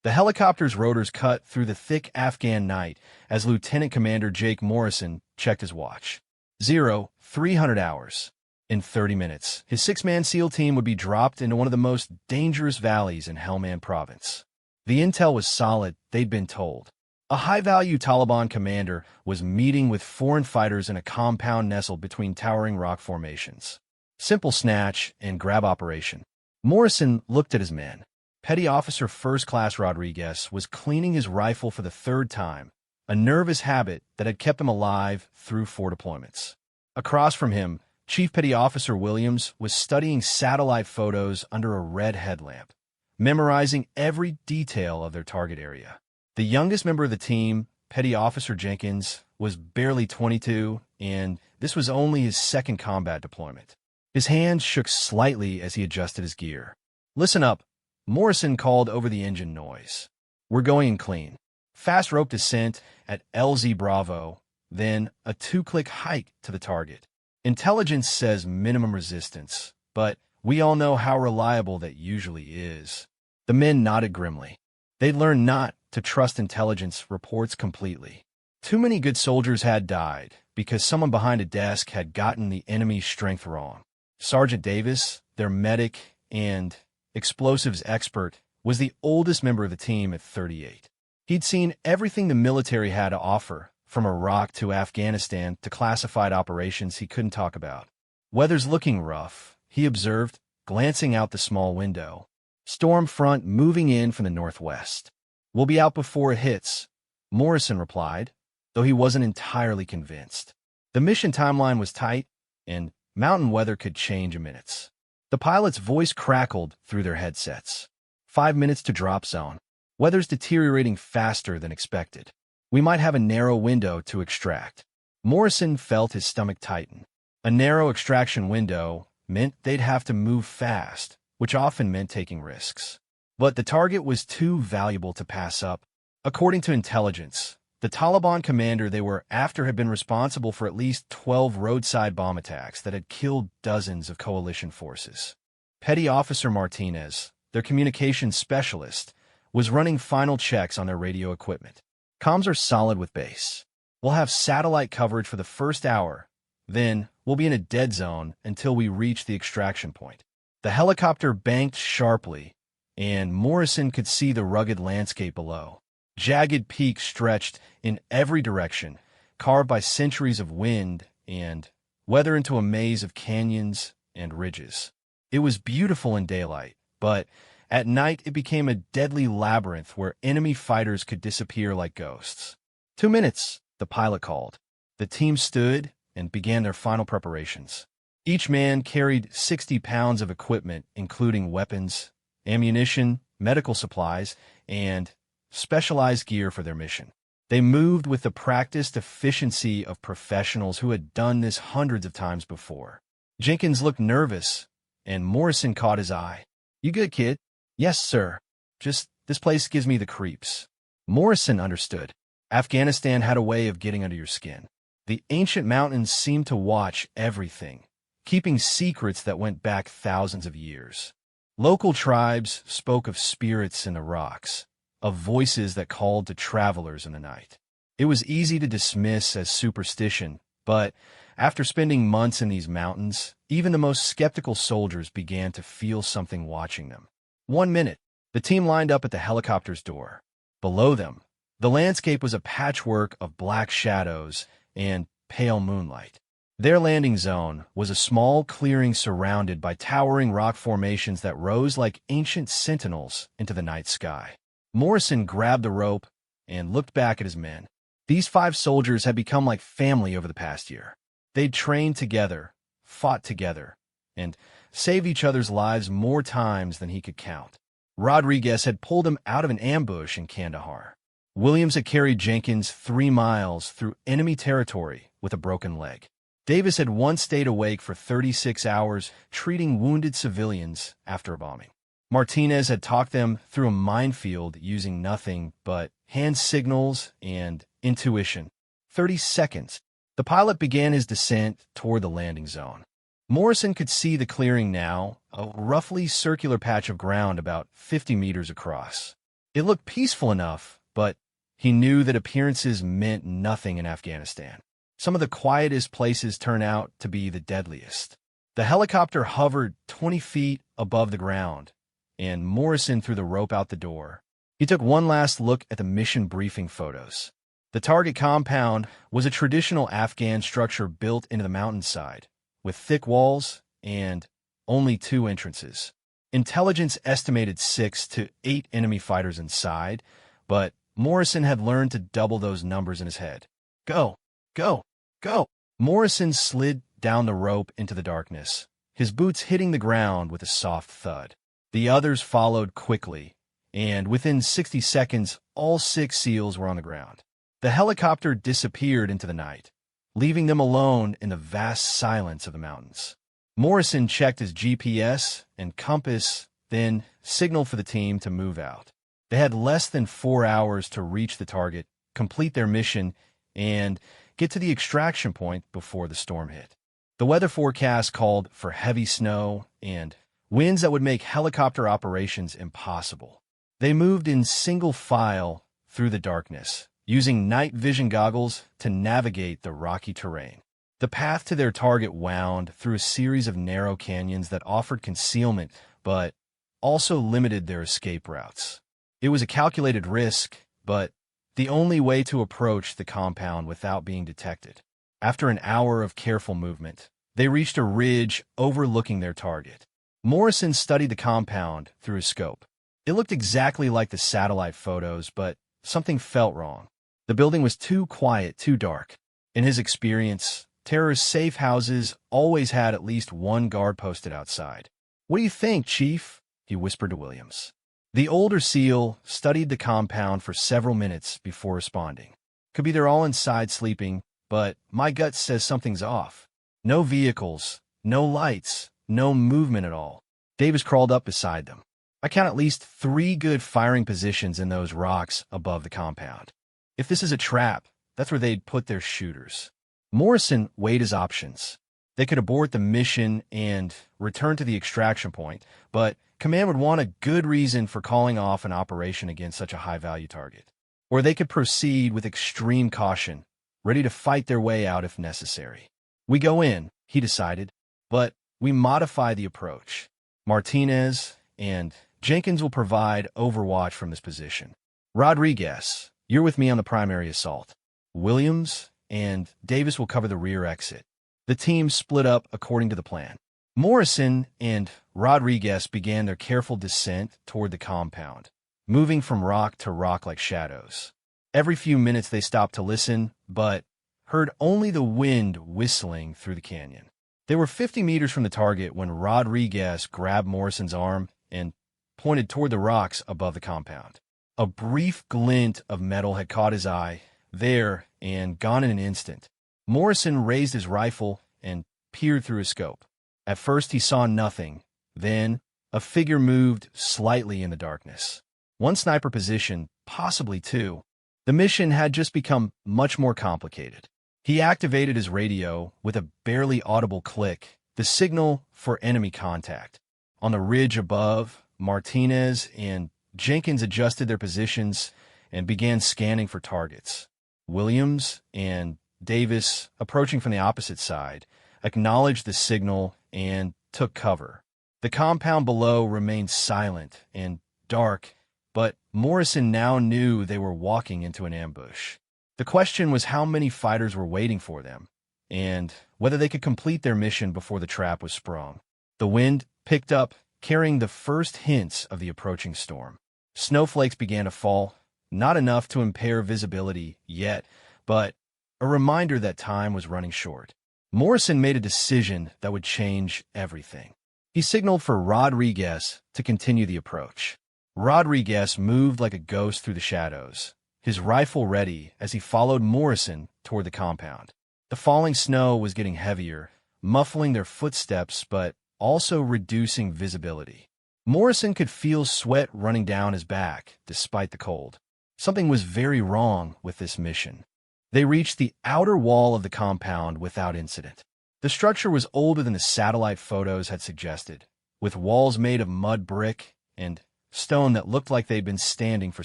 The helicopter's rotors cut through the thick Afghan night as Lieutenant Commander Jake Morrison checked his watch. 300 hours. In 30 minutes, his six-man SEAL team would be dropped into one of the most dangerous valleys in Helmand Province. The intel was solid, they'd been told. A high-value Taliban commander was meeting with foreign fighters in a compound nestled between towering rock formations. Simple snatch and grab operation. Morrison looked at his men. Petty Officer First Class Rodriguez was cleaning his rifle for the third time, a nervous habit that had kept him alive through 4 deployments. Across from him, Chief Petty Officer Williams was studying satellite photos under a red headlamp, memorizing every detail of their target area. The youngest member of the team, Petty Officer Jenkins, was barely 22, and this was only his second combat deployment. His hands shook slightly as he adjusted his gear. "Listen up," Morrison called over the engine noise. "We're going in clean. Fast rope descent at LZ Bravo, then a 2-click hike to the target. Intelligence says minimum resistance, but we all know how reliable that usually is." The men nodded grimly. They'd learned not to trust intelligence reports completely. Too many good soldiers had died because someone behind a desk had gotten the enemy's strength wrong. Sergeant Davis, their medic and explosives expert, was the oldest member of the team at 38. He'd seen everything the military had to offer, from Iraq to Afghanistan to classified operations he couldn't talk about. "Weather's looking rough," he observed, glancing out the small window. "Storm front moving in from the northwest. We'll be out before it hits," Morrison replied, though he wasn't entirely convinced. The mission timeline was tight, and mountain weather could change in minutes. The pilot's voice crackled through their headsets. 5 minutes to drop zone. Weather's deteriorating faster than expected. We might have a narrow window to extract. Morrison felt his stomach tighten. A narrow extraction window meant they'd have to move fast, which often meant taking risks. But the target was too valuable to pass up. According to intelligence, the Taliban commander they were after had been responsible for at least 12 roadside bomb attacks that had killed dozens of coalition forces. Petty Officer Martinez, their communications specialist, was running final checks on their radio equipment. "Comms are solid with base. We'll have satellite coverage for the first hour. Then we'll be in a dead zone until we reach the extraction point." The helicopter banked sharply, and Morrison could see the rugged landscape below. Jagged peaks stretched in every direction, carved by centuries of wind and weather into a maze of canyons and ridges. It was beautiful in daylight, but at night it became a deadly labyrinth where enemy fighters could disappear like ghosts. 2 minutes, the pilot called. The team stood and began their final preparations. Each man carried 60 pounds of equipment, including weapons, ammunition, medical supplies, and specialized gear for their mission. They moved with the practiced efficiency of professionals who had done this hundreds of times before. Jenkins looked nervous, and Morrison caught his eye. "You good, kid?" "Yes, sir. Just this place gives me the creeps." Morrison understood. Afghanistan had a way of getting under your skin. The ancient mountains seemed to watch everything, keeping secrets that went back thousands of years. Local tribes spoke of spirits in the rocks, of voices that called to travelers in the night. It was easy to dismiss as superstition, but after spending months in these mountains, even the most skeptical soldiers began to feel something watching them. 1 minute, the team lined up at the helicopter's door. Below them, the landscape was a patchwork of black shadows and pale moonlight. Their landing zone was a small clearing surrounded by towering rock formations that rose like ancient sentinels into the night sky. Morrison grabbed the rope and looked back at his men. These 5 soldiers had become like family over the past year. They'd trained together, fought together, and saved each other's lives more times than he could count. Rodriguez had pulled him out of an ambush in Kandahar. Williams had carried Jenkins 3 miles through enemy territory with a broken leg. Davis had once stayed awake for 36 hours treating wounded civilians after a bombing. Martinez had talked them through a minefield using nothing but hand signals and intuition. 30 seconds. The pilot began his descent toward the landing zone. Morrison could see the clearing now, a roughly circular patch of ground about 50 meters across. It looked peaceful enough, but he knew that appearances meant nothing in Afghanistan. Some of the quietest places turn out to be the deadliest. The helicopter hovered 20 feet above the ground, and Morrison threw the rope out the door. He took one last look at the mission briefing photos. The target compound was a traditional Afghan structure built into the mountainside, with thick walls and only 2 entrances. Intelligence estimated 6 to 8 enemy fighters inside, but Morrison had learned to double those numbers in his head. Go, go, go! Morrison slid down the rope into the darkness, his boots hitting the ground with a soft thud. The others followed quickly, and within 60 seconds, all 6 SEALs were on the ground. The helicopter disappeared into the night, leaving them alone in the vast silence of the mountains. Morrison checked his GPS and compass, then signaled for the team to move out. They had less than 4 hours to reach the target, complete their mission, and get to the extraction point before the storm hit. The weather forecast called for heavy snow and winds that would make helicopter operations impossible. They moved in single file through the darkness, using night vision goggles to navigate the rocky terrain. The path to their target wound through a series of narrow canyons that offered concealment, but also limited their escape routes. It was a calculated risk, but the only way to approach the compound without being detected. After an hour of careful movement, they reached a ridge overlooking their target. Morrison studied the compound through his scope. It looked exactly like the satellite photos, but something felt wrong. The building was too quiet, too dark. In his experience, terrorist safe houses always had at least one guard posted outside. "What do you think, Chief?" he whispered to Williams. The older SEAL studied the compound for several minutes before responding. "Could be they're all inside sleeping, but my gut says something's off. No vehicles, no lights, no movement at all." Davis crawled up beside them. "I count at least 3 good firing positions in those rocks above the compound. If this is a trap, that's where they'd put their shooters." Morrison weighed his options. They could abort the mission and return to the extraction point, but Command would want a good reason for calling off an operation against such a high-value target. Or they could proceed with extreme caution, ready to fight their way out if necessary. "We go in," he decided, "but we modify the approach. Martinez and Jenkins will provide overwatch from this position. Rodriguez, you're with me on the primary assault. Williams and Davis will cover the rear exit." The team split up according to the plan. Morrison and Rodriguez began their careful descent toward the compound, moving from rock to rock like shadows. Every few minutes they stopped to listen, but heard only the wind whistling through the canyon. They were 50 meters from the target when Rodriguez grabbed Morrison's arm and pointed toward the rocks above the compound. A brief glint of metal had caught his eye, there and gone in an instant. Morrison raised his rifle and peered through his scope. At first he saw nothing, then a figure moved slightly in the darkness. One sniper position, possibly 2. The mission had just become much more complicated. He activated his radio with a barely audible click, the signal for enemy contact. On the ridge above, Martinez and Jenkins adjusted their positions and began scanning for targets. Williams and Davis, approaching from the opposite side, acknowledged the signal and took cover. The compound below remained silent and dark, but Morrison now knew they were walking into an ambush. The question was how many fighters were waiting for them, and whether they could complete their mission before the trap was sprung. The wind picked up, carrying the first hints of the approaching storm. Snowflakes began to fall, not enough to impair visibility yet, but a reminder that time was running short. Morrison made a decision that would change everything. He signaled for Rodriguez to continue the approach. Rodriguez moved like a ghost through the shadows, his rifle ready as he followed Morrison toward the compound. The falling snow was getting heavier, muffling their footsteps but also reducing visibility. Morrison could feel sweat running down his back despite the cold. Something was very wrong with this mission. They reached the outer wall of the compound without incident. The structure was older than the satellite photos had suggested, with walls made of mud brick and stone that looked like they'd been standing for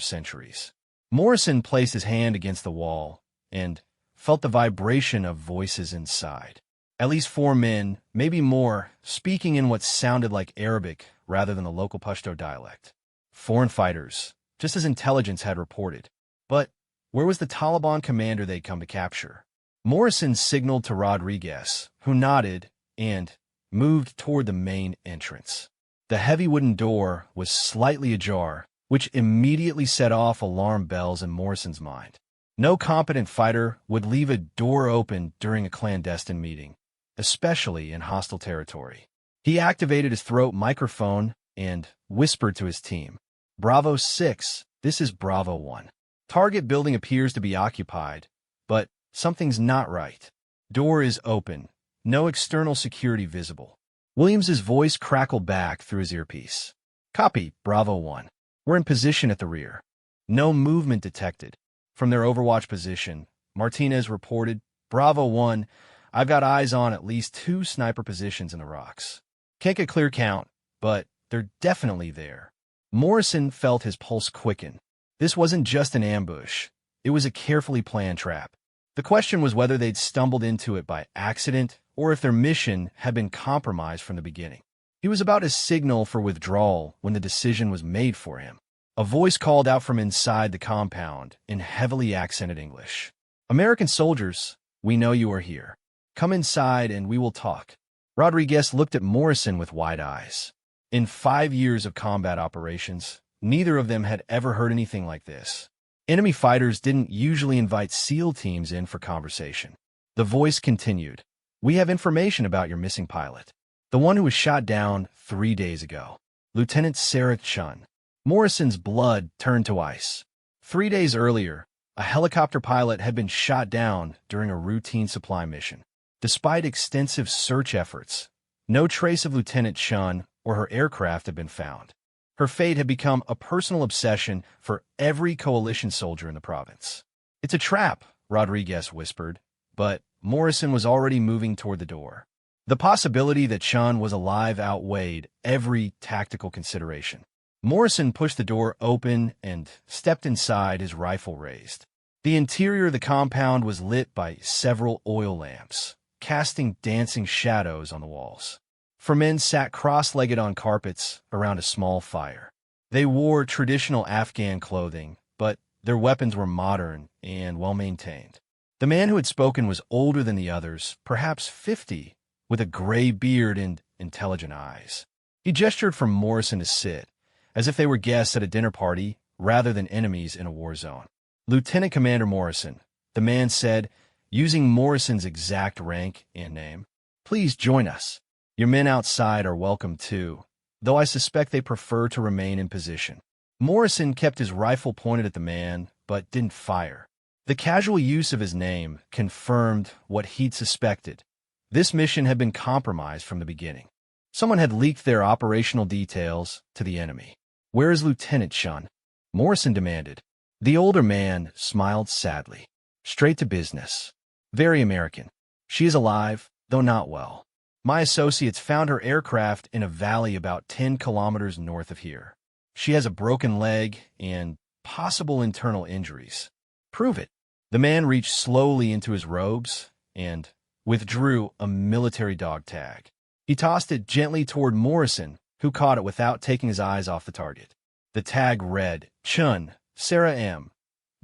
centuries. Morrison placed his hand against the wall and felt the vibration of voices inside. At least 4 men, maybe more, speaking in what sounded like Arabic rather than the local Pashto dialect. Foreign fighters, just as intelligence had reported. But where was the Taliban commander they'd come to capture? Morrison signaled to Rodriguez, who nodded and moved toward the main entrance. The heavy wooden door was slightly ajar, which immediately set off alarm bells in Morrison's mind. No competent fighter would leave a door open during a clandestine meeting, especially in hostile territory. He activated his throat microphone and whispered to his team, "Bravo 6, this is Bravo 1. Target building appears to be occupied, but something's not right. Door is open. No external security visible." Williams's voice crackled back through his earpiece. "Copy, Bravo 1. We're in position at the rear." No movement detected. From their overwatch position, Martinez reported, "Bravo 1, I've got eyes on at least 2 sniper positions in the rocks. Can't get clear count, but they're definitely there." Morrison felt his pulse quicken. This wasn't just an ambush. It was a carefully planned trap. The question was whether they'd stumbled into it by accident or if their mission had been compromised from the beginning. He was about to signal for withdrawal when the decision was made for him. A voice called out from inside the compound in heavily accented English. "American soldiers, we know you are here. Come inside and we will talk." Rodriguez looked at Morrison with wide eyes. In 5 years of combat operations, neither of them had ever heard anything like this. Enemy fighters didn't usually invite SEAL teams in for conversation. The voice continued, "We have information about your missing pilot. The one who was shot down 3 days ago. Lieutenant Sarah Chun." Morrison's blood turned to ice. 3 days earlier, a helicopter pilot had been shot down during a routine supply mission. Despite extensive search efforts, no trace of Lieutenant Chun or her aircraft had been found. Her fate had become a personal obsession for every coalition soldier in the province. "It's a trap," Rodriguez whispered, but Morrison was already moving toward the door. The possibility that Chun was alive outweighed every tactical consideration. Morrison pushed the door open and stepped inside, his rifle raised. The interior of the compound was lit by several oil lamps, casting dancing shadows on the walls. 4 men sat cross-legged on carpets around a small fire. They wore traditional Afghan clothing, but their weapons were modern and well-maintained. The man who had spoken was older than the others, perhaps 50, with a gray beard and intelligent eyes. He gestured for Morrison to sit, as if they were guests at a dinner party rather than enemies in a war zone. "Lieutenant Commander Morrison," the man said, using Morrison's exact rank and name, "please join us. Your men outside are welcome too, though I suspect they prefer to remain in position." Morrison kept his rifle pointed at the man, but didn't fire. The casual use of his name confirmed what he'd suspected. This mission had been compromised from the beginning. Someone had leaked their operational details to the enemy. "Where is Lieutenant Chun?" Morrison demanded. The older man smiled sadly. "Straight to business. Very American. She is alive, though not well. My associates found her aircraft in a valley about 10 kilometers north of here. She has a broken leg and possible internal injuries." "Prove it." The man reached slowly into his robes and withdrew a military dog tag. He tossed it gently toward Morrison, who caught it without taking his eyes off the target. The tag read, "Chun, Sarah M.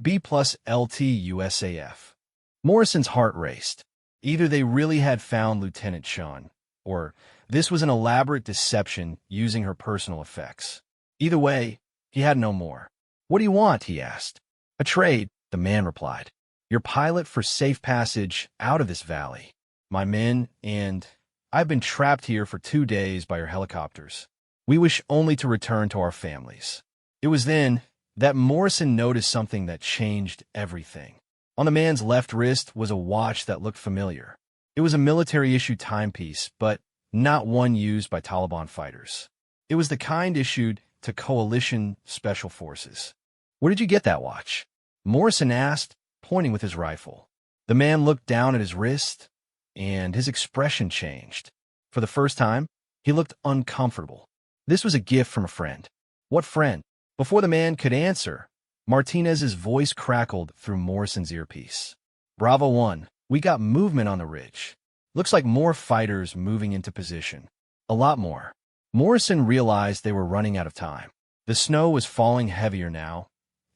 B+LT USAF. Morrison's heart raced. Either they really had found Lieutenant Chun, or this was an elaborate deception using her personal effects. Either way, he had no more. "What do you want?" he asked. "A trade," the man replied. "Your pilot for safe passage out of this valley. My men and I've been trapped here for 2 days by your helicopters. We wish only to return to our families." It was then that Morrison noticed something that changed everything. On the man's left wrist was a watch that looked familiar. It was a military-issued timepiece, but not one used by Taliban fighters. It was the kind issued to coalition special forces. "Where did you get that watch?" Morrison asked, pointing with his rifle. The man looked down at his wrist, and his expression changed. For the first time, he looked uncomfortable. "This was a gift from a friend." What friend? Before the man could answer, Martinez's voice crackled through Morrison's earpiece. Bravo 1, we got movement on the ridge. Looks like more fighters moving into position. A lot more. Morrison realized they were running out of time. The snow was falling heavier now,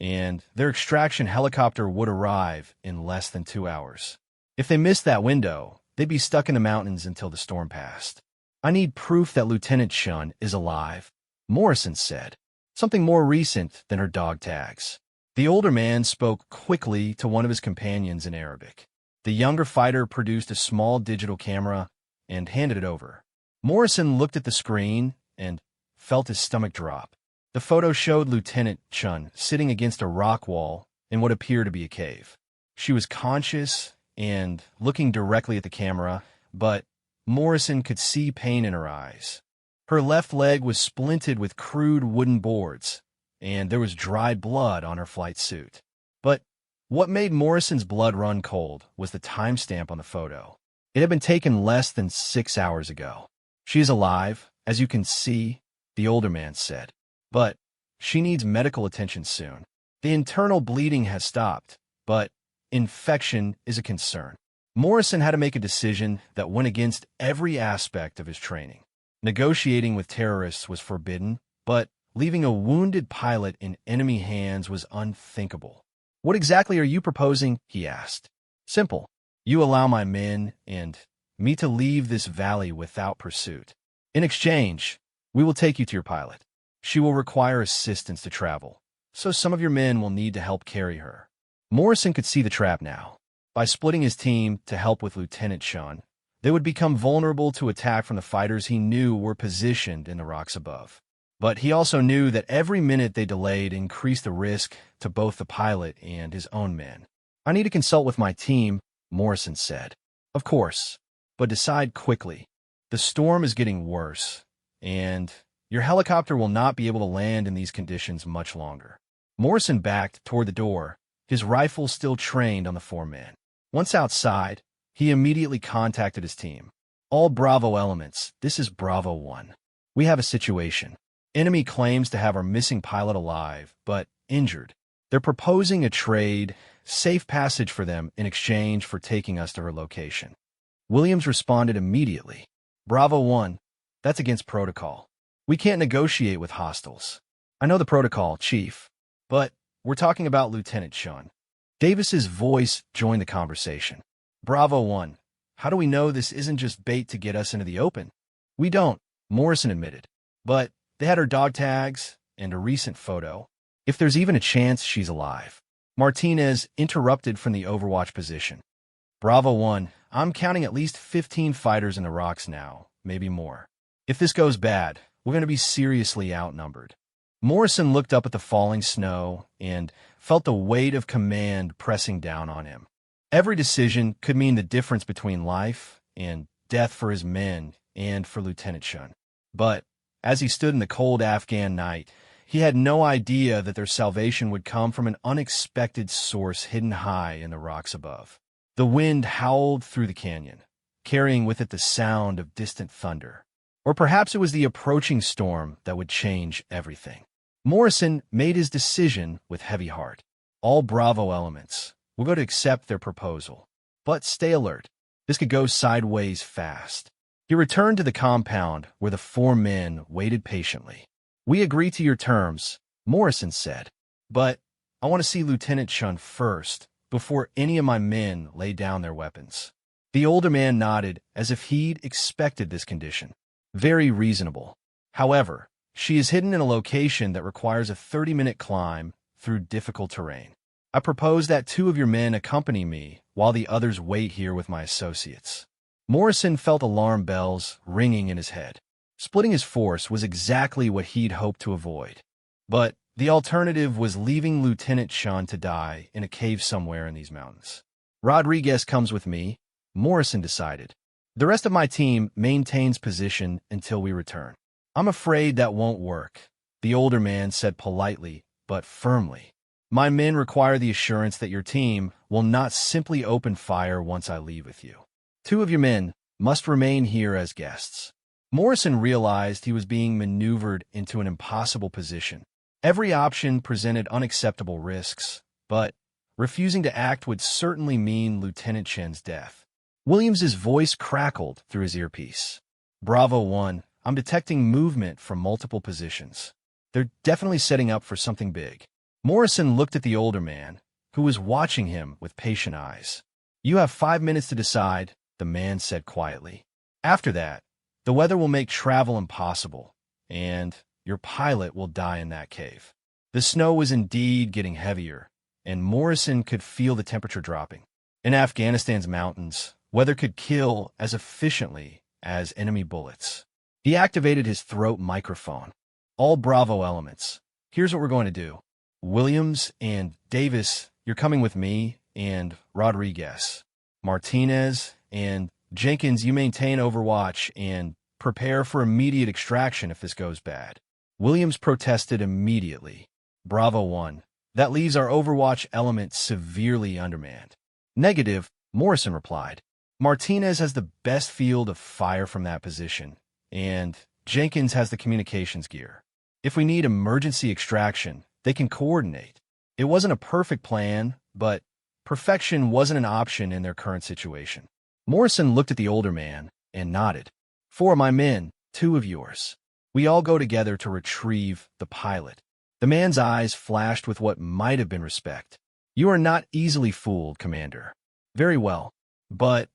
and their extraction helicopter would arrive in less than 2 hours. If they missed that window, they'd be stuck in the mountains until the storm passed. I need proof that Lieutenant Shun is alive, Morrison said, something more recent than her dog tags. The older man spoke quickly to one of his companions in Arabic. The younger fighter produced a small digital camera and handed it over. Morrison looked at the screen and felt his stomach drop. The photo showed Lieutenant Chun sitting against a rock wall in what appeared to be a cave. She was conscious and looking directly at the camera, but Morrison could see pain in her eyes. Her left leg was splinted with crude wooden boards, and there was dried blood on her flight suit. But what made Morrison's blood run cold was the timestamp on the photo. It had been taken less than 6 hours ago. She is alive, as you can see, the older man said. But she needs medical attention soon. The internal bleeding has stopped, but infection is a concern. Morrison had to make a decision that went against every aspect of his training. Negotiating with terrorists was forbidden, but leaving a wounded pilot in enemy hands was unthinkable. What exactly are you proposing? He asked. Simple. You allow my men and me to leave this valley without pursuit. In exchange, we will take you to your pilot. She will require assistance to travel, so some of your men will need to help carry her. Morrison could see the trap now. By splitting his team to help with Lieutenant Shun, they would become vulnerable to attack from the fighters he knew were positioned in the rocks above. But he also knew that every minute they delayed increased the risk to both the pilot and his own men. I need to consult with my team, Morrison said. Of course, but decide quickly. The storm is getting worse, and your helicopter will not be able to land in these conditions much longer. Morrison backed toward the door, his rifle still trained on the 4 men. Once outside, he immediately contacted his team. All Bravo elements, this is Bravo 1. We have a situation. Enemy claims to have our missing pilot alive, but injured. They're proposing a trade, safe passage for them in exchange for taking us to her location. Williams responded immediately. Bravo 1, that's against protocol. We can't negotiate with hostiles. I know the protocol, Chief, but we're talking about Lieutenant Shun. Davis's voice joined the conversation. Bravo 1, how do we know this isn't just bait to get us into the open? We don't, Morrison admitted. But they had her dog tags and a recent photo. If there's even a chance she's alive. Martinez interrupted from the overwatch position. Bravo 1, I'm counting at least 15 fighters in the rocks now, maybe more. If this goes bad, we're going to be seriously outnumbered. Morrison looked up at the falling snow and felt the weight of command pressing down on him. Every decision could mean the difference between life and death for his men and for Lieutenant Shun. But as he stood in the cold Afghan night, he had no idea that their salvation would come from an unexpected source hidden high in the rocks above. The wind howled through the canyon, carrying with it the sound of distant thunder. Or perhaps it was the approaching storm that would change everything. Morrison made his decision with heavy heart. All Bravo elements will go to accept their proposal. But stay alert. This could go sideways fast. He returned to the compound where the 4 men waited patiently. We agree to your terms, Morrison said. But I want to see Lieutenant Shun first, before any of my men lay down their weapons. The older man nodded as if he'd expected this condition. Very reasonable. However, she is hidden in a location that requires a 30-minute climb through difficult terrain. I propose that 2 of your men accompany me while the others wait here with my associates. Morrison felt alarm bells ringing in his head. Splitting his force was exactly what he'd hoped to avoid. But the alternative was leaving Lieutenant Shun to die in a cave somewhere in these mountains. Rodriguez comes with me, Morrison decided. The rest of my team maintains position until we return. I'm afraid that won't work, the older man said politely but firmly. My men require the assurance that your team will not simply open fire once I leave with you. 2 of your men must remain here as guests. Morrison realized he was being maneuvered into an impossible position. Every option presented unacceptable risks, but refusing to act would certainly mean Lieutenant Chen's death. Williams's voice crackled through his earpiece. Bravo 1, I'm detecting movement from multiple positions. They're definitely setting up for something big. Morrison looked at the older man, who was watching him with patient eyes. You have 5 minutes to decide, the man said quietly. After that, the weather will make travel impossible, and your pilot will die in that cave. The snow was indeed getting heavier, and Morrison could feel the temperature dropping. In Afghanistan's mountains, weather could kill as efficiently as enemy bullets. He activated his throat microphone. All Bravo elements, here's what we're going to do. Williams and Davis, you're coming with me, and Rodriguez. Martinez and Jenkins, you maintain Overwatch and prepare for immediate extraction if this goes bad. Williams protested immediately. Bravo 1, that leaves our Overwatch element severely undermanned. Negative, Morrison replied. Martinez has the best field of fire from that position, and Jenkins has the communications gear. If we need emergency extraction, they can coordinate. It wasn't a perfect plan, but perfection wasn't an option in their current situation. Morrison looked at the older man and nodded. 4 of my men, 2 of yours. We all go together to retrieve the pilot. The man's eyes flashed with what might have been respect. You are not easily fooled, Commander. Very well, but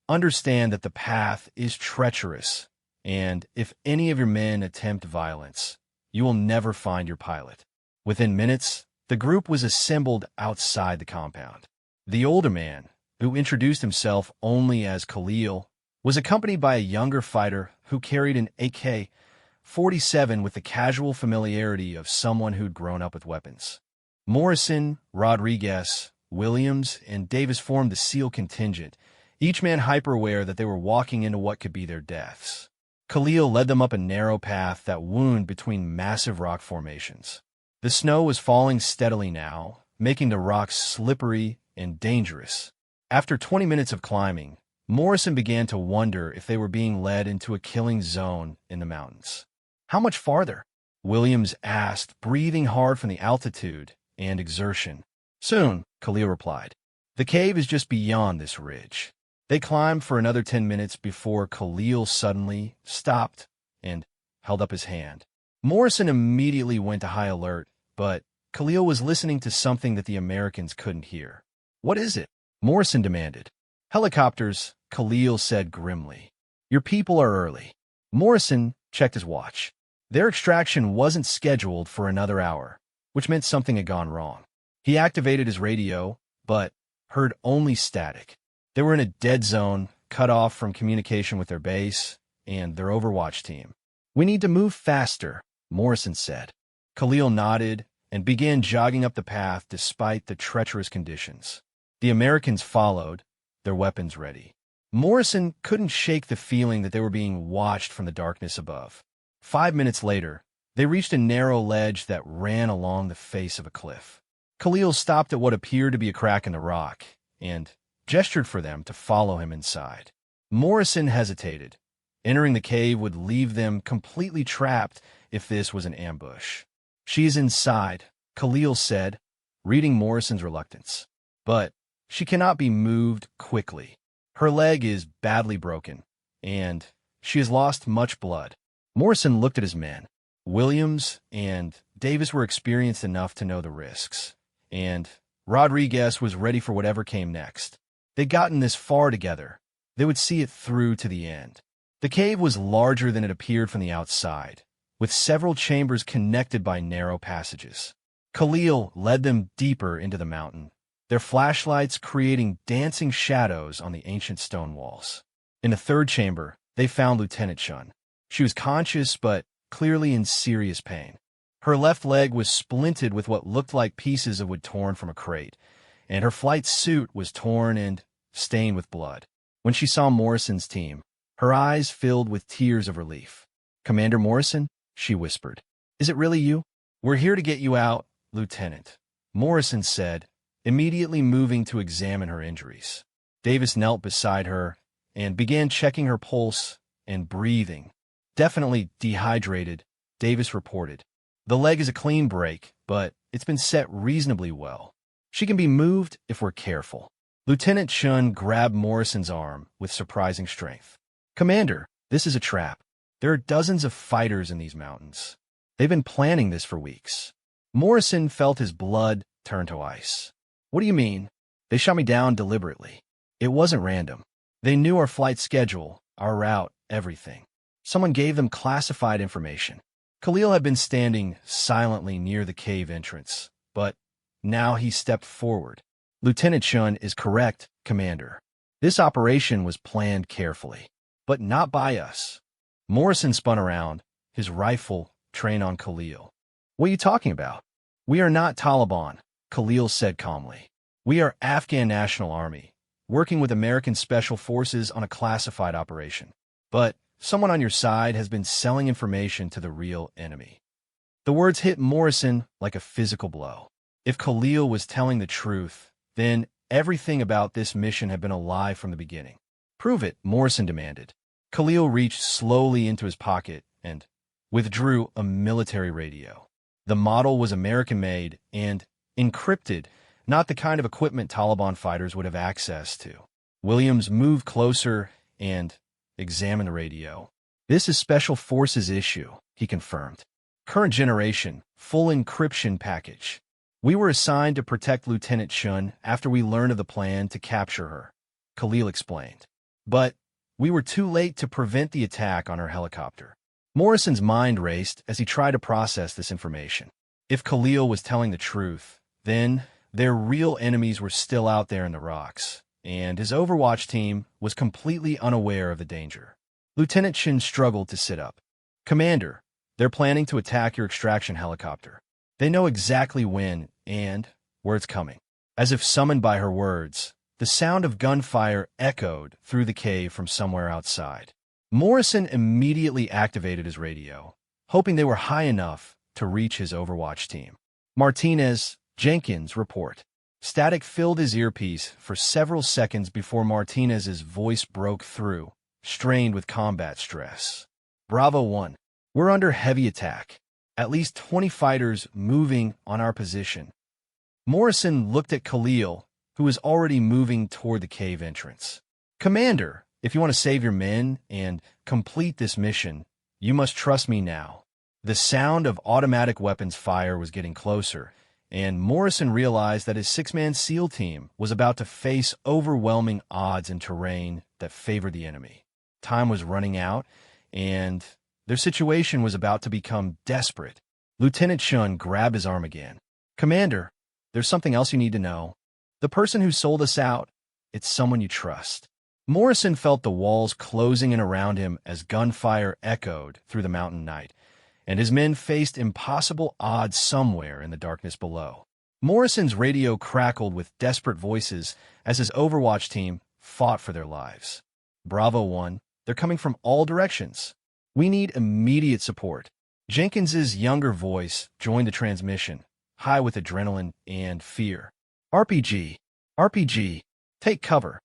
understand that the path is treacherous, and if any of your men attempt violence, you will never find your pilot. Within minutes, the group was assembled outside the compound. The older man, who introduced himself only as Khalil, was accompanied by a younger fighter who carried an AK-47 with the casual familiarity of someone who'd grown up with weapons. Morrison, Rodriguez, Williams, and Davis formed the SEAL contingent, each man hyper-aware that they were walking into what could be their deaths. Khalil led them up a narrow path that wound between massive rock formations. The snow was falling steadily now, making the rocks slippery and dangerous. After 20 minutes of climbing, Morrison began to wonder if they were being led into a killing zone in the mountains. How much farther? Williams asked, breathing hard from the altitude and exertion. Soon, Khalil replied. The cave is just beyond this ridge. They climbed for another 10 minutes before Khalil suddenly stopped and held up his hand. Morrison immediately went to high alert, but Khalil was listening to something that the Americans couldn't hear. What is it? Morrison demanded. Helicopters, Khalil said grimly. Your people are early. Morrison checked his watch. Their extraction wasn't scheduled for another hour, which meant something had gone wrong. He activated his radio, but heard only static. They were in a dead zone, cut off from communication with their base and their Overwatch team. We need to move faster, Morrison said. Khalil nodded and began jogging up the path despite the treacherous conditions. The Americans followed, their weapons ready. Morrison couldn't shake the feeling that they were being watched from the darkness above. 5 minutes later, they reached a narrow ledge that ran along the face of a cliff. Khalil stopped at what appeared to be a crack in the rock and gestured for them to follow him inside. Morrison hesitated. Entering the cave would leave them completely trapped if this was an ambush. She's inside, Khalil said, reading Morrison's reluctance. But she cannot be moved quickly. Her leg is badly broken, and she has lost much blood. Morrison looked at his men. Williams and Davis were experienced enough to know the risks, and Rodriguez was ready for whatever came next. They'd gotten this far together. They would see it through to the end. The cave was larger than it appeared from the outside, with several chambers connected by narrow passages. Khalil led them deeper into the mountain, their flashlights creating dancing shadows on the ancient stone walls. In the third chamber, they found Lieutenant Chun. She was conscious but clearly in serious pain. Her left leg was splinted with what looked like pieces of wood torn from a crate, and her flight suit was torn and stained with blood. When she saw Morrison's team, her eyes filled with tears of relief. "Commander Morrison," she whispered. "Is it really you?" "We're here to get you out, Lieutenant," Morrison said, immediately moving to examine her injuries. Davis knelt beside her and began checking her pulse and breathing. "Definitely dehydrated," Davis reported. The leg is a clean break, but it's been set reasonably well. She can be moved if we're careful. Lieutenant Chun grabbed Morrison's arm with surprising strength. Commander, this is a trap. There are dozens of fighters in these mountains. They've been planning this for weeks. Morrison felt his blood turn to ice. What do you mean? They shot me down deliberately. It wasn't random. They knew our flight schedule, our route, everything. Someone gave them classified information. Khalil had been standing silently near the cave entrance, but now he stepped forward. Lieutenant Chun is correct, Commander. This operation was planned carefully, but not by us. Morrison spun around, his rifle trained on Khalil. What are you talking about? We are not Taliban, Khalil said calmly. We are Afghan National Army, working with American Special Forces on a classified operation. But someone on your side has been selling information to the real enemy. The words hit Morrison like a physical blow. If Khalil was telling the truth, then everything about this mission had been a lie from the beginning. Prove it, Morrison demanded. Khalil reached slowly into his pocket and withdrew a military radio. The model was American-made and encrypted, not the kind of equipment Taliban fighters would have access to. Williams moved closer and examined the radio. This is Special Forces issue, he confirmed. Current generation, full encryption package. We were assigned to protect Lieutenant Chun after we learned of the plan to capture her, Khalil explained. But we were too late to prevent the attack on her helicopter. Morrison's mind raced as he tried to process this information. If Khalil was telling the truth, then their real enemies were still out there in the rocks, and his Overwatch team was completely unaware of the danger. Lieutenant Chun struggled to sit up. Commander, they're planning to attack your extraction helicopter. They know exactly when and where it's coming. As if summoned by her words, the sound of gunfire echoed through the cave from somewhere outside. Morrison immediately activated his radio, hoping they were high enough to reach his Overwatch team. Martinez, Jenkins, report. Static filled his earpiece for several seconds before Martinez's voice broke through, strained with combat stress. Bravo 1. We're under heavy attack. At least 20 fighters moving on our position. Morrison looked at Khalil, who was already moving toward the cave entrance. Commander, if you want to save your men and complete this mission, you must trust me now. The sound of automatic weapons fire was getting closer, and Morrison realized that his six-man SEAL team was about to face overwhelming odds in terrain that favored the enemy. Time was running out, and their situation was about to become desperate. Lieutenant Chun grabbed his arm again. Commander, there's something else you need to know. The person who sold us out, it's someone you trust. Morrison felt the walls closing in around him as gunfire echoed through the mountain night, and his men faced impossible odds somewhere in the darkness below. Morrison's radio crackled with desperate voices as his Overwatch team fought for their lives. Bravo 1, they're coming from all directions. We need immediate support. Jenkins's younger voice joined the transmission, high with adrenaline and fear. RPG, RPG, take cover.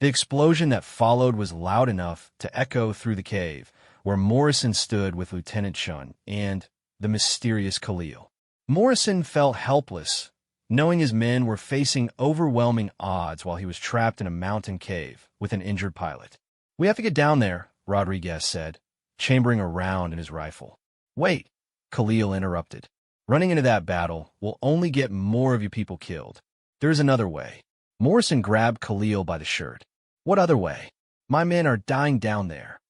The explosion that followed was loud enough to echo through the cave, where Morrison stood with Lieutenant Chun and the mysterious Khalil. Morrison felt helpless, knowing his men were facing overwhelming odds while he was trapped in a mountain cave with an injured pilot. We have to get down there, Rodriguez said, chambering a round in his rifle. Wait, Khalil interrupted. Running into that battle will only get more of your people killed. There is another way. Morrison grabbed Khalil by the shirt. What other way? My men are dying down there.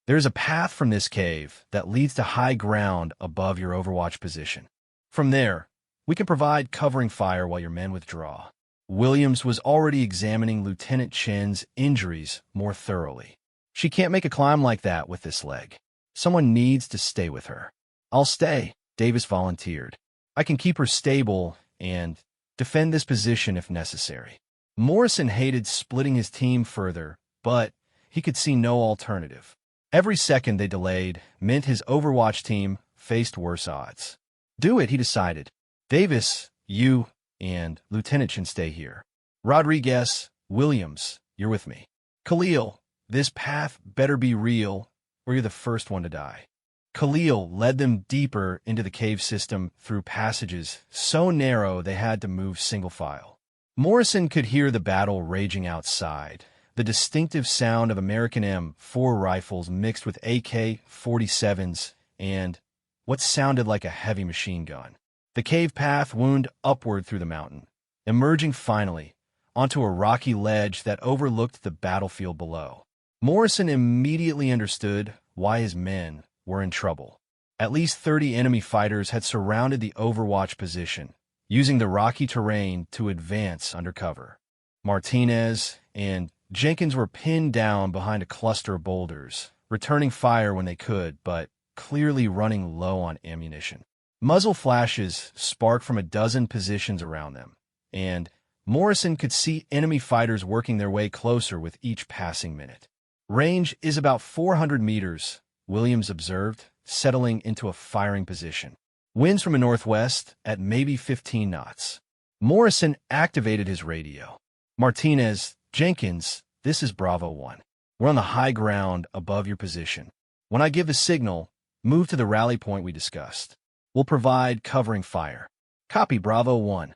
There is a path from this cave that leads to high ground above your Overwatch position. From there, we can provide covering fire while your men withdraw. Williams was already examining Lieutenant Chen's injuries more thoroughly. She can't make a climb like that with this leg. Someone needs to stay with her. I'll stay, Davis volunteered. I can keep her stable and defend this position if necessary. Morrison hated splitting his team further, but he could see no alternative. Every second they delayed meant his Overwatch team faced worse odds. Do it, he decided. Davis, you and Lieutenant Chen stay here. Rodriguez, Williams, you're with me. Khalil, this path better be real, or you're the first one to die. Khalil led them deeper into the cave system through passages so narrow they had to move single file. Morrison could hear the battle raging outside, the distinctive sound of American M4 rifles mixed with AK-47s and what sounded like a heavy machine gun. The cave path wound upward through the mountain, emerging finally onto a rocky ledge that overlooked the battlefield below. Morrison immediately understood why his men were in trouble. At least 30 enemy fighters had surrounded the Overwatch position, using the rocky terrain to advance under cover. Martinez and Jenkins were pinned down behind a cluster of boulders, returning fire when they could, but clearly running low on ammunition. Muzzle flashes sparked from a dozen positions around them, and Morrison could see enemy fighters working their way closer with each passing minute. Range is about 400 meters, Williams observed, settling into a firing position. Winds from the northwest at maybe 15 knots. Morrison activated his radio. Martinez, Jenkins, this is Bravo 1. We're on the high ground above your position. When I give the signal, move to the rally point we discussed. We'll provide covering fire. Copy, Bravo 1.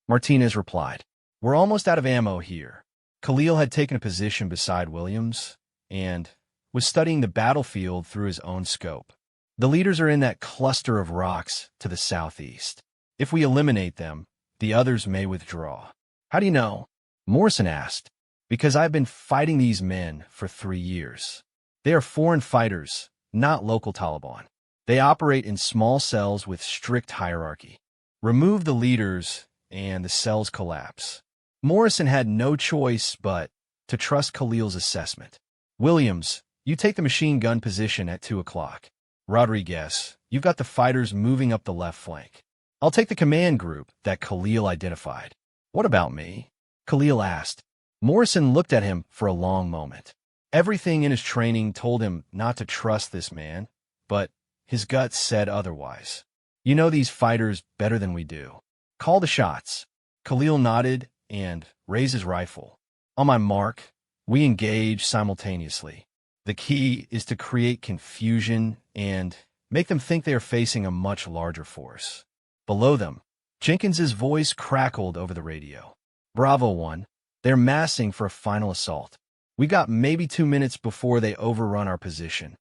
Martinez replied. We're almost out of ammo here. Khalil had taken a position beside Williams and was studying the battlefield through his own scope. The leaders are in that cluster of rocks to the southeast. If we eliminate them, the others may withdraw. How do you know? Morrison asked. Because I've been fighting these men for 3 years. They are foreign fighters, not local Taliban. They operate in small cells with strict hierarchy. Remove the leaders and the cells collapse. Morrison had no choice but to trust Khalil's assessment. Williams, you take the machine gun position at 2 o'clock. Rodriguez, you've got the fighters moving up the left flank. I'll take the command group that Khalil identified. What about me? Khalil asked. Morrison looked at him for a long moment. Everything in his training told him not to trust this man, but his gut said otherwise. You know these fighters better than we do. Call the shots. Khalil nodded and raised his rifle. On my mark, we engage simultaneously. The key is to create confusion and make them think they are facing a much larger force. Below them, Jenkins's voice crackled over the radio. Bravo 1, they're massing for a final assault. We got maybe 2 minutes before they overrun our position.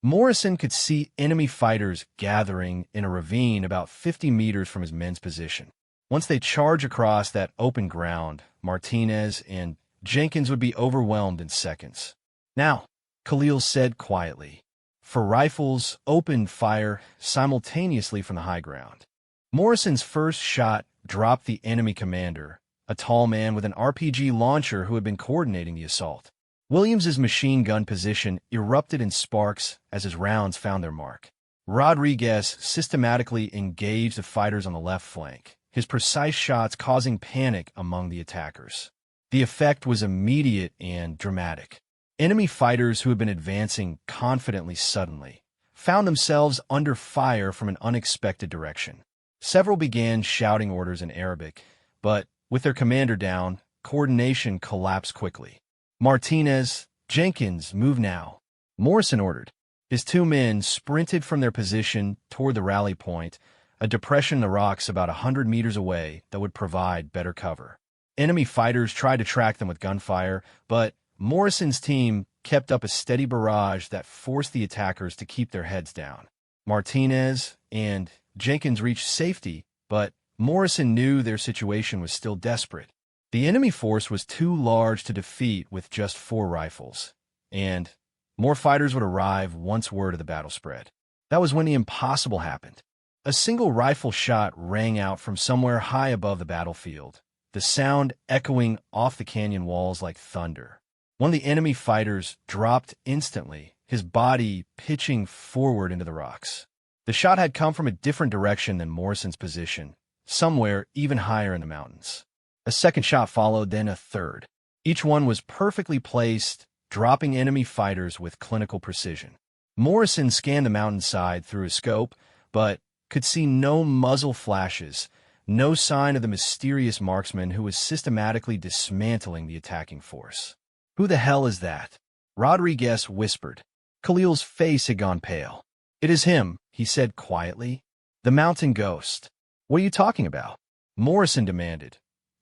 Morrison could see enemy fighters gathering in a ravine about 50 meters from his men's position. Once they charge across that open ground, Martinez and Jenkins would be overwhelmed in seconds. Now, Khalil said quietly, for rifles, open fire simultaneously from the high ground. Morrison's first shot dropped the enemy commander, a tall man with an RPG launcher who had been coordinating the assault. Williams's machine gun position erupted in sparks as his rounds found their mark. Rodriguez systematically engaged the fighters on the left flank, his precise shots causing panic among the attackers. The effect was immediate and dramatic. Enemy fighters who had been advancing confidently suddenly found themselves under fire from an unexpected direction. Several began shouting orders in Arabic, but with their commander down, coordination collapsed quickly. Martinez, Jenkins, move now, Morrison ordered. His 2 men sprinted from their position toward the rally point, a depression in the rocks about 100 meters away that would provide better cover. Enemy fighters tried to track them with gunfire, but Morrison's team kept up a steady barrage that forced the attackers to keep their heads down. Martinez and Jenkins reached safety, but Morrison knew their situation was still desperate. The enemy force was too large to defeat with just 4 rifles, and more fighters would arrive once word of the battle spread. That was when the impossible happened. A single rifle shot rang out from somewhere high above the battlefield, the sound echoing off the canyon walls like thunder. One of the enemy fighters dropped instantly, his body pitching forward into the rocks. The shot had come from a different direction than Morrison's position, somewhere even higher in the mountains. A second shot followed, then a third. Each one was perfectly placed, dropping enemy fighters with clinical precision. Morrison scanned the mountainside through his scope, but could see no muzzle flashes, no sign of the mysterious marksman who was systematically dismantling the attacking force. Who the hell is that? Rodriguez whispered. Khalil's face had gone pale. "It is him," he said quietly. "The mountain ghost." "What are you talking about?" Morrison demanded,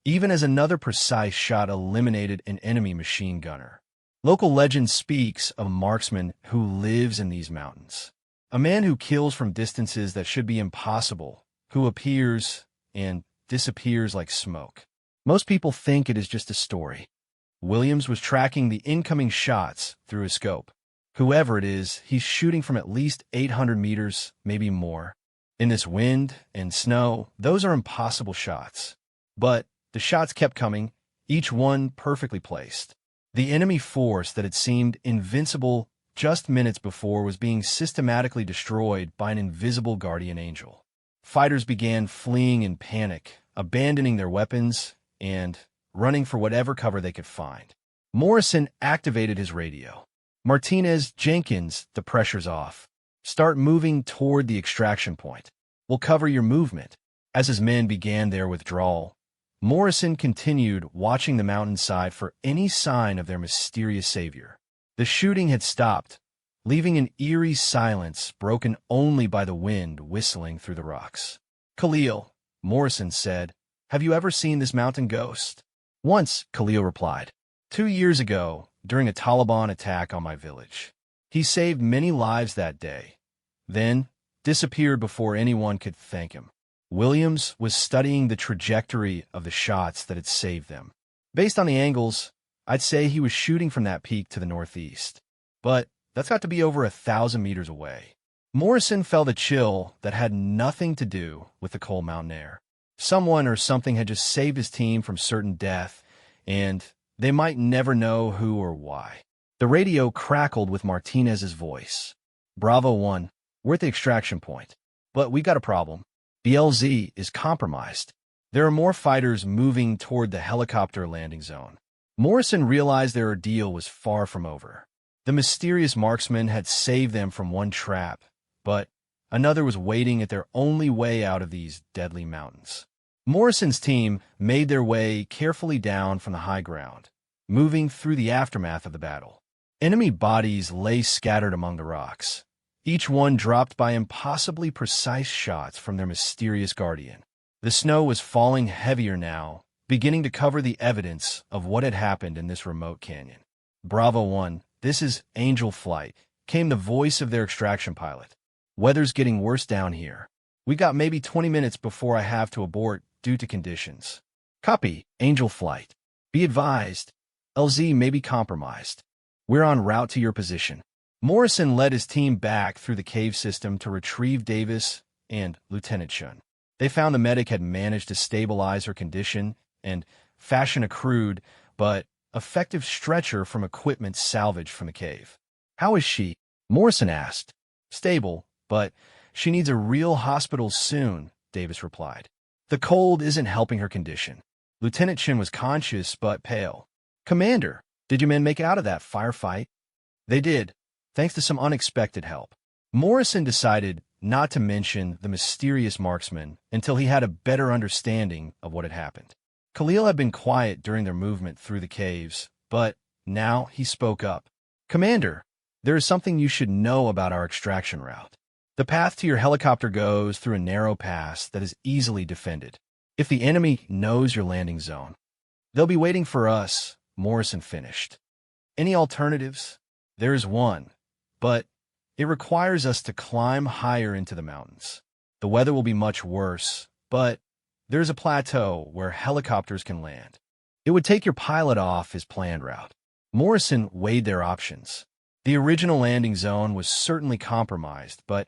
even as another precise shot eliminated an enemy machine gunner. Local legend speaks of a marksman who lives in these mountains. A man who kills from distances that should be impossible, who appears and disappears like smoke. Most people think it is just a story. Williams was tracking the incoming shots through his scope. Whoever it is, he's shooting from at least 800 meters, maybe more. In this wind and snow, those are impossible shots. But the shots kept coming, each one perfectly placed. The enemy force that had seemed invincible just minutes before was being systematically destroyed by an invisible guardian angel. Fighters began fleeing in panic, abandoning their weapons, and running for whatever cover they could find. Morrison activated his radio. "Martinez, Jenkins, the pressure's off. Start moving toward the extraction point. We'll cover your movement." As his men began their withdrawal, Morrison continued watching the mountainside for any sign of their mysterious savior. The shooting had stopped, leaving an eerie silence broken only by the wind whistling through the rocks. "Khalil," Morrison said, "have you ever seen this mountain ghost?" "Once," Khalil replied. 2 years ago, during a Taliban attack on my village. He saved many lives that day, then disappeared before anyone could thank him." Williams was studying the trajectory of the shots that had saved them. "Based on the angles, I'd say he was shooting from that peak to the northeast. But that's got to be over 1,000 meters away." Morrison felt a chill that had nothing to do with the cold mountain air. Someone or something had just saved his team from certain death, and they might never know who or why. The radio crackled with Martinez's voice. "Bravo 1, we're at the extraction point. But we got a problem. The LZ is compromised. There are more fighters moving toward the helicopter landing zone." Morrison realized their ordeal was far from over. The mysterious marksman had saved them from one trap, but another was waiting at their only way out of these deadly mountains. Morrison's team made their way carefully down from the high ground, moving through the aftermath of the battle. Enemy bodies lay scattered among the rocks, each one dropped by impossibly precise shots from their mysterious guardian. The snow was falling heavier now, beginning to cover the evidence of what had happened in this remote canyon. "Bravo 1, this is Angel Flight," came the voice of their extraction pilot. "Weather's getting worse down here. We got maybe 20 minutes before I have to abort due to conditions." "Copy, Angel Flight. Be advised, LZ may be compromised. We're en route to your position." Morrison led his team back through the cave system to retrieve Davis and Lieutenant Shun. They found the medic had managed to stabilize her condition and fashion a crude but effective stretcher from equipment salvaged from the cave. "How is she?" Morrison asked. "Stable, but she needs a real hospital soon," Davis replied. "The cold isn't helping her condition." Lieutenant Chin was conscious but pale. "Commander, did your men make it out of that firefight?" "They did, thanks to some unexpected help." Morrison decided not to mention the mysterious marksman until he had a better understanding of what had happened. Khalil had been quiet during their movement through the caves, but now he spoke up. "Commander, there is something you should know about our extraction route. The path to your helicopter goes through a narrow pass that is easily defended. If the enemy knows your landing zone, they'll be waiting for us," Morrison finished. "Any alternatives?" "There is one, but it requires us to climb higher into the mountains. The weather will be much worse, but there's a plateau where helicopters can land. It would take your pilot off his planned route." Morrison weighed their options. The original landing zone was certainly compromised, but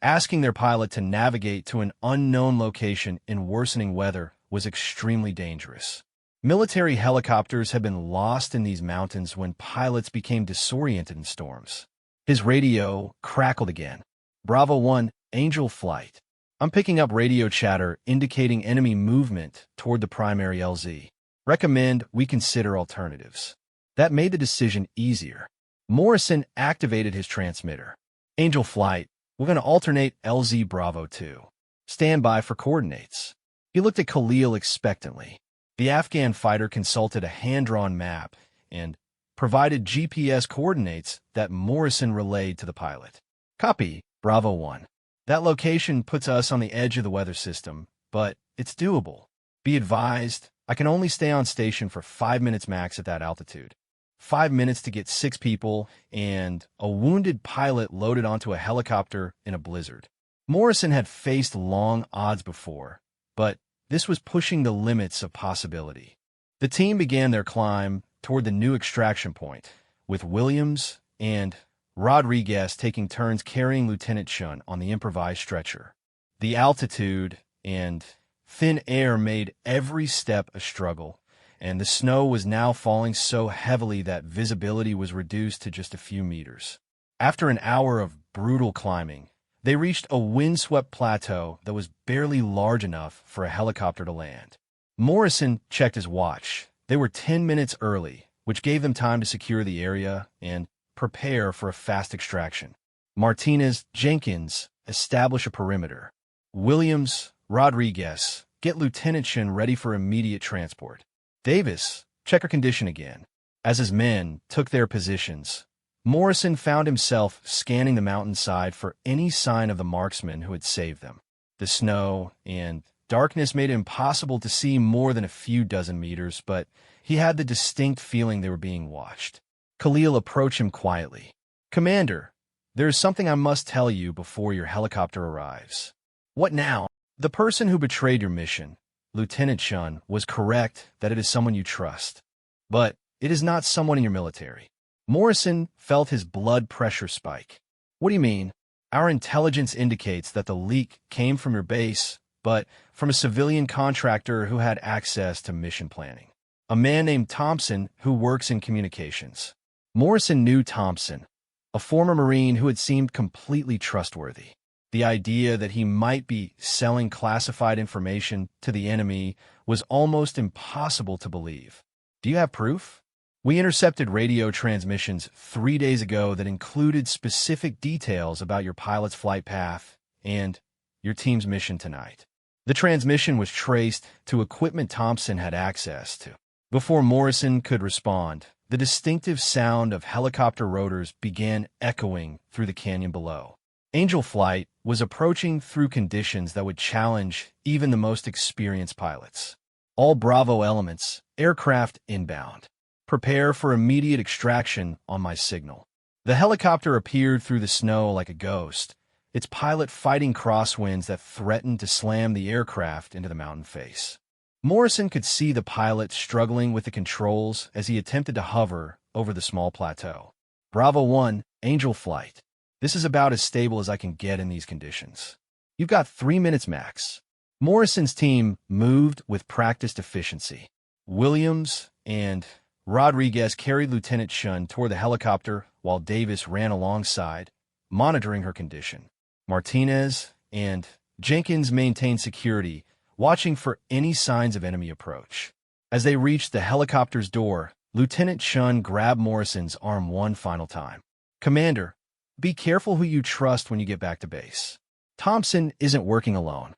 asking their pilot to navigate to an unknown location in worsening weather was extremely dangerous. Military helicopters had been lost in these mountains when pilots became disoriented in storms. His radio crackled again. "Bravo 1, Angel Flight. I'm picking up radio chatter indicating enemy movement toward the primary LZ. Recommend we consider alternatives." That made the decision easier. Morrison activated his transmitter. "Angel Flight, we're going to alternate LZ Bravo 2. Stand by for coordinates." He looked at Khalil expectantly. The Afghan fighter consulted a hand-drawn map and provided GPS coordinates that Morrison relayed to the pilot. "Copy, Bravo 1. That location puts us on the edge of the weather system, but it's doable. Be advised, I can only stay on station for 5 minutes max at that altitude. 5 minutes to get 6 people and a wounded pilot loaded onto a helicopter in a blizzard. Morrison had faced long odds before, but this was pushing the limits of possibility. The team began their climb toward the new extraction point, with Williams and Rodriguez taking turns carrying Lieutenant Chun on the improvised stretcher. The altitude and thin air made every step a struggle, and the snow was now falling so heavily that visibility was reduced to just a few meters. After an hour of brutal climbing, they reached a windswept plateau that was barely large enough for a helicopter to land. Morrison checked his watch. They were 10 minutes early, which gave them time to secure the area and prepare for a fast extraction. Martinez, Jenkins, establish a perimeter. Williams, Rodriguez, get Lieutenant Chun ready for immediate transport. Davis, check her condition again. As his men took their positions, Morrison found himself scanning the mountainside for any sign of the marksman who had saved them. The snow and darkness made it impossible to see more than a few dozen meters, but he had the distinct feeling they were being watched. Khalil approached him quietly. "Commander, there is something I must tell you before your helicopter arrives." "What now?" "The person who betrayed your mission, Lieutenant Chun, was correct that it is someone you trust. But it is not someone in your military." Morrison felt his blood pressure spike. "What do you mean?" "Our intelligence indicates that the leak came from your base, but from a civilian contractor who had access to mission planning. A man named Thompson who works in communications." Morrison knew Thompson, a former Marine who had seemed completely trustworthy. The idea that he might be selling classified information to the enemy was almost impossible to believe. "Do you have proof?" "We intercepted radio transmissions 3 days ago that included specific details about your pilot's flight path and your team's mission tonight." The transmission was traced to equipment Thompson had access to. Before Morrison could respond, the distinctive sound of helicopter rotors began echoing through the canyon below. Angel Flight was approaching through conditions that would challenge even the most experienced pilots. "All Bravo elements, aircraft inbound. Prepare for immediate extraction on my signal." The helicopter appeared through the snow like a ghost, its pilot fighting crosswinds that threatened to slam the aircraft into the mountain face. Morrison could see the pilot struggling with the controls as he attempted to hover over the small plateau. "Bravo 1, Angel Flight. This is about as stable as I can get in these conditions. You've got 3 minutes max." Morrison's team moved with practiced efficiency. Williams and Rodriguez carried Lieutenant Chun toward the helicopter while Davis ran alongside, monitoring her condition. Martinez and Jenkins maintained security, watching for any signs of enemy approach. As they reached the helicopter's door, Lieutenant Chun grabbed Morrison's arm one final time. "Commander, be careful who you trust when you get back to base. Thompson isn't working alone."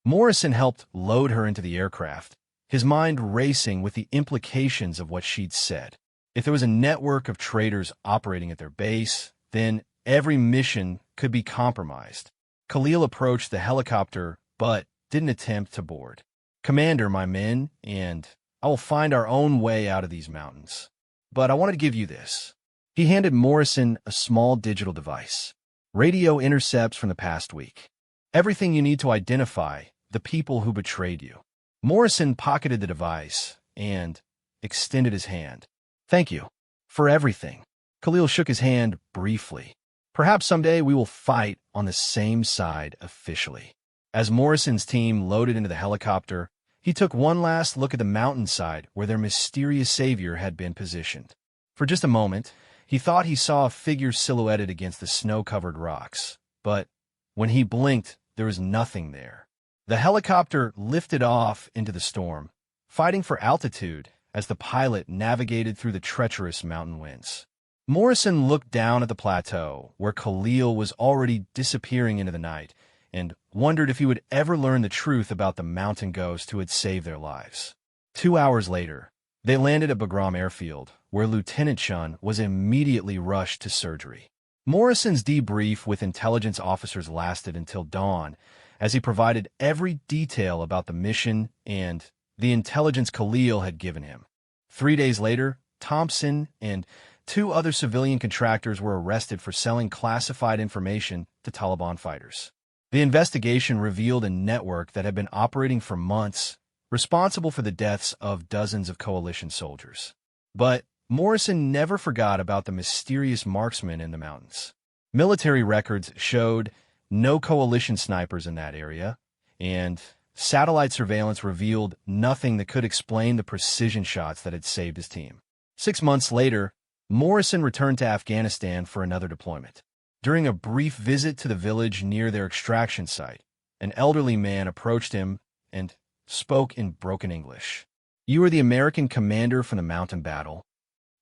Morrison helped load her into the aircraft, his mind racing with the implications of what she'd said. If there was a network of traitors operating at their base, then every mission could be compromised. Khalil approached the helicopter, but didn't attempt to board. "Commander, my men, and I will find our own way out of these mountains. But I wanted to give you this." He handed Morrison a small digital device. "Radio intercepts from the past week. Everything you need to identify the people who betrayed you." Morrison pocketed the device and extended his hand. "Thank you for everything." Khalil shook his hand briefly. "Perhaps someday we will fight on the same side officially." As Morrison's team loaded into the helicopter, he took one last look at the mountainside where their mysterious savior had been positioned. For just a moment, he thought he saw a figure silhouetted against the snow-covered rocks, but when he blinked, there was nothing there. The helicopter lifted off into the storm, fighting for altitude as the pilot navigated through the treacherous mountain winds. Morrison looked down at the plateau, where Khalil was already disappearing into the night, and wondered if he would ever learn the truth about the mountain ghost who had saved their lives. 2 hours later, they landed at Bagram Airfield, where Lieutenant Chun was immediately rushed to surgery. Morrison's debrief with intelligence officers lasted until dawn, as he provided every detail about the mission and the intelligence Khalil had given him. 3 days later, Thompson and 2 other civilian contractors were arrested for selling classified information to Taliban fighters. The investigation revealed a network that had been operating for months, responsible for the deaths of dozens of coalition soldiers. But Morrison never forgot about the mysterious marksman in the mountains. Military records showed no coalition snipers in that area, and satellite surveillance revealed nothing that could explain the precision shots that had saved his team. 6 months later, Morrison returned to Afghanistan for another deployment. During a brief visit to the village near their extraction site, an elderly man approached him and spoke in broken English. "You are the American commander from the mountain battle?"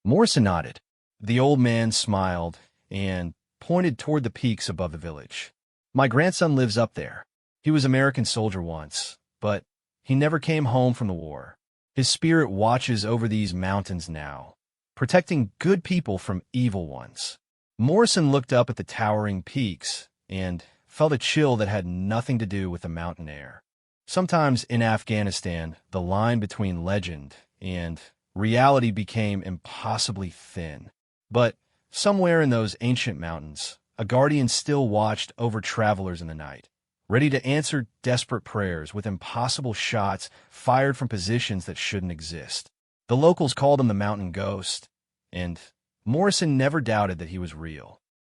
Morrison nodded. The old man smiled and pointed toward the peaks above the village. "My grandson lives up there. He was an American soldier once, but he never came home from the war. His spirit watches over these mountains now, protecting good people from evil ones." Morrison looked up at the towering peaks and felt a chill that had nothing to do with the mountain air. Sometimes in Afghanistan, the line between legend and reality became impossibly thin. But somewhere in those ancient mountains, a guardian still watched over travelers in the night, ready to answer desperate prayers with impossible shots fired from positions that shouldn't exist. The locals called him the Mountain Ghost, and Morrison never doubted that he was real.